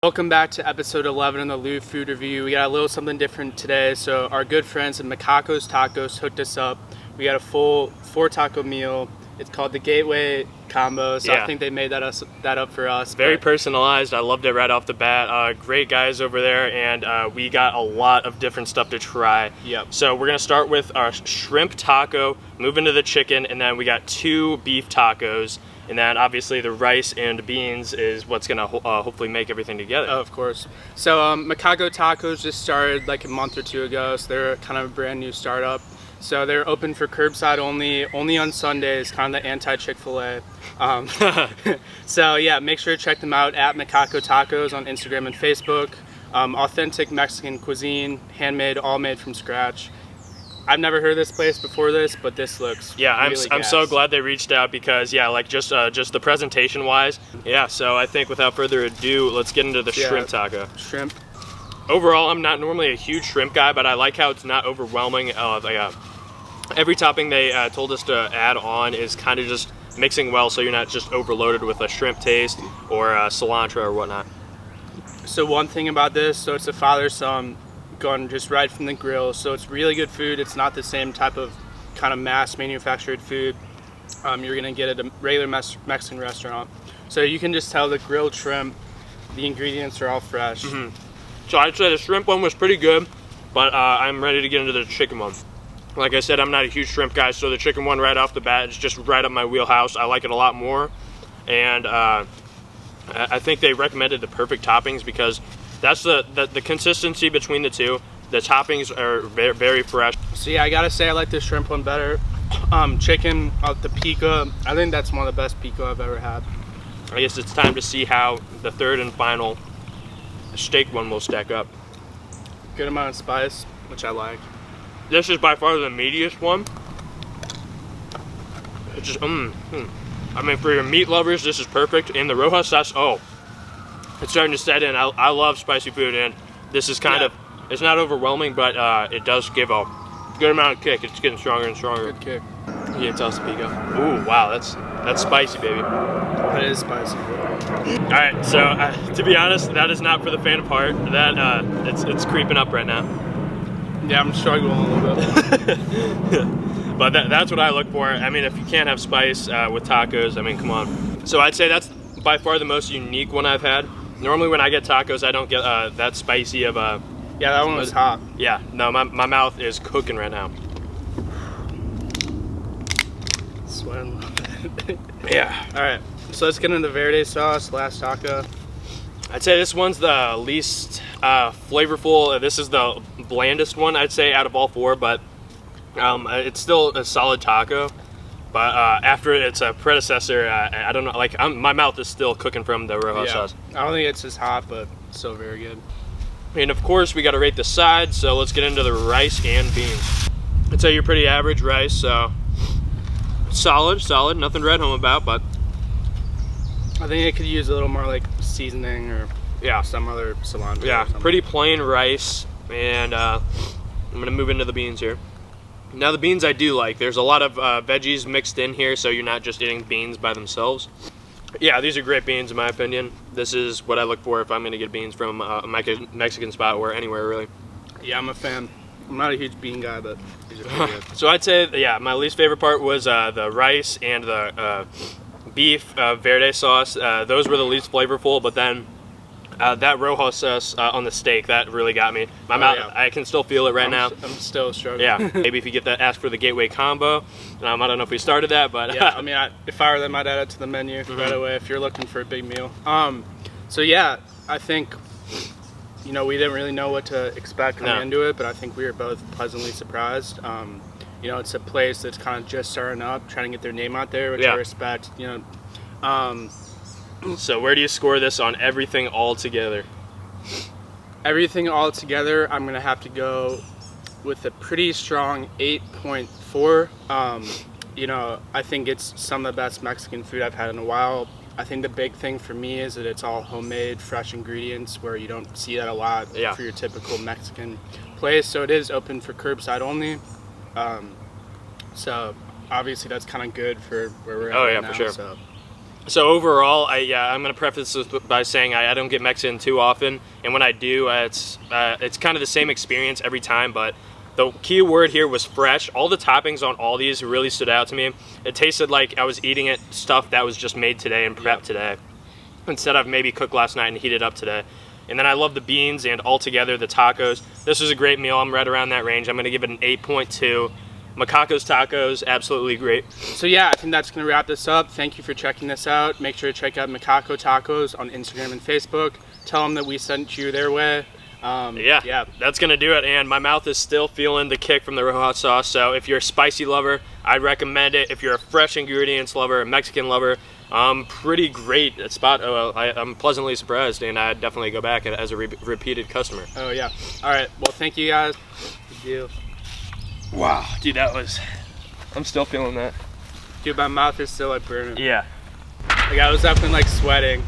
Welcome back to episode 11 of the Lou Food Review. We got a little something different today. So our good friends at Macako's Tacos hooked us up. We got a full 4-taco meal. It's called the Gateway Combo. So Yeah. I think they made that up for us. Very personalized. I loved it right off the bat. Great guys over there, and we got a lot of different stuff to try. Yep. So we're gonna start with our shrimp taco, move into the chicken, and then we got 2 beef tacos. And then obviously the rice and beans is what's gonna hopefully make everything together. Oh, of course. So Macako Tacos just started like a month or two ago. So they're kind of a brand new startup. So they're open for curbside only on Sundays, kind of the anti-Chick-fil-A. So yeah, make sure to check them out at Macako Tacos on Instagram and Facebook. Authentic Mexican cuisine, handmade, all made from scratch. I've never heard of this place before this, but this looks really I'm so gas. glad they reached out because like just the presentation wise. Yeah, so I think without further ado, let's get into the shrimp taco. Shrimp. Overall, I'm not normally a huge shrimp guy, but I like how it's not overwhelming. Every topping they told us to add on is kind of just mixing well, so you're not just overloaded with a shrimp taste or cilantro or whatnot. So one thing about this, so it's a father-son gone just right from the grill, so it's really good food. It's not the same type of kind of mass manufactured food you're gonna get at a regular Mexican restaurant. So you can just tell the grilled shrimp, the ingredients are all fresh. So I'd say the shrimp one was pretty good, but I'm ready to get into the chicken one. Like I said, I'm not a huge shrimp guy, so the chicken one right off the bat is just right up my wheelhouse. I like it a lot more, and I think they recommended the perfect toppings because that's the consistency between the two. The toppings are very, very fresh. So yeah, I gotta say I like the shrimp one better. Chicken, the pico, I think that's one of the best pico I've ever had. I guess it's time to see how the third and final steak one will stack up. Good amount of spice, which I like. This is by far the meatiest one. It's just, I mean, for your meat lovers, this is perfect. And the Roja sauce, it's starting to set in. I love spicy food, and this is kind of, it's not overwhelming, but it does give a good amount of kick. It's getting stronger and stronger. Good kick. You can tell it's pico. Ooh, wow, that's spicy, baby. That is spicy. All right, so to be honest, that is not for the faint of heart. That it's creeping up right now. Yeah, I'm struggling a little bit. But that's what I look for. I mean, if you can't have spice with tacos, I mean, come on. So I'd say that's by far the most unique one I've had. Normally when I get tacos, I don't get that spicy of a... Yeah, that one was hot. Yeah, no, my mouth is cooking right now. Sweating a little bit. Yeah. All right, so let's get into the Verde Sauce, last taco. I'd say this one's the least flavorful. This is the blandest one, I'd say, out of all 4, but it's still a solid taco. But after its predecessor, I don't know, like my mouth is still cooking from the Roja sauce. I don't think it's as hot, but still very good. And of course, we got to rate the sides, so let's get into the rice and beans. I'd say you're pretty average rice, so solid, nothing red home about, but I think it could use a little more like seasoning or some other cilantro. yeah, or something. pretty plain rice. And I'm gonna move into the beans here. Now the beans I do like. There's a lot of veggies mixed in here, so you're not just eating beans by themselves. Yeah, these are great beans in my opinion. This is what I look for if I'm gonna get beans from a Mexican spot or anywhere really. Yeah, I'm a fan. I'm not a huge bean guy, but these are pretty good. So I'd say, yeah, my least favorite part was the rice and the beef Verde sauce. Those were the least flavorful, but then that Roja sauce on the steak, that really got me. My mouth, I can still feel it right now. I'm still struggling. Yeah, maybe if you get that, ask for the Gateway combo. I don't know if we started that, but yeah, I mean, if I were them, I'd add it to the menu right away if you're looking for a big meal. So yeah, I think, we didn't really know what to expect coming into it, but I think we were both pleasantly surprised. It's a place that's kind of just starting up, trying to get their name out there, which I respect. So where do you score this on everything all together? Everything all together, I'm gonna have to go with a pretty strong 8.4. I think it's some of the best Mexican food I've had in a while. I think the big thing for me is that it's all homemade, fresh ingredients, where you don't see that a lot for your typical Mexican place. So it is open for curbside only. So obviously that's kind of good for where we're at right now. For sure. So So overall, I'm gonna preface this by saying I don't get Mexican too often, and when I do, it's kind of the same experience every time. But the key word here was fresh. All the toppings on all these really stood out to me. It tasted like I was eating stuff that was just made today and prepped today, instead of maybe cooked last night and heated up today. And then I love the beans and altogether the tacos. This was a great meal. I'm right around that range. I'm gonna give it an 8.2. Macako's Tacos, absolutely great. So yeah, I think that's going to wrap this up. Thank you for checking this out. Make sure to check out Macako Tacos on Instagram and Facebook. Tell them that we sent you their way. Yeah, that's going to do it. And my mouth is still feeling the kick from the hot sauce. So if you're a spicy lover, I'd recommend it. If you're a fresh ingredients lover, a Mexican lover, pretty great spot. I'm pleasantly surprised, and I'd definitely go back as a repeated customer. Oh yeah. All right. Well, thank you guys. Good deal. Wow, dude, I'm still feeling that. Dude, my mouth is still like burning. Yeah. Like I was definitely like sweating.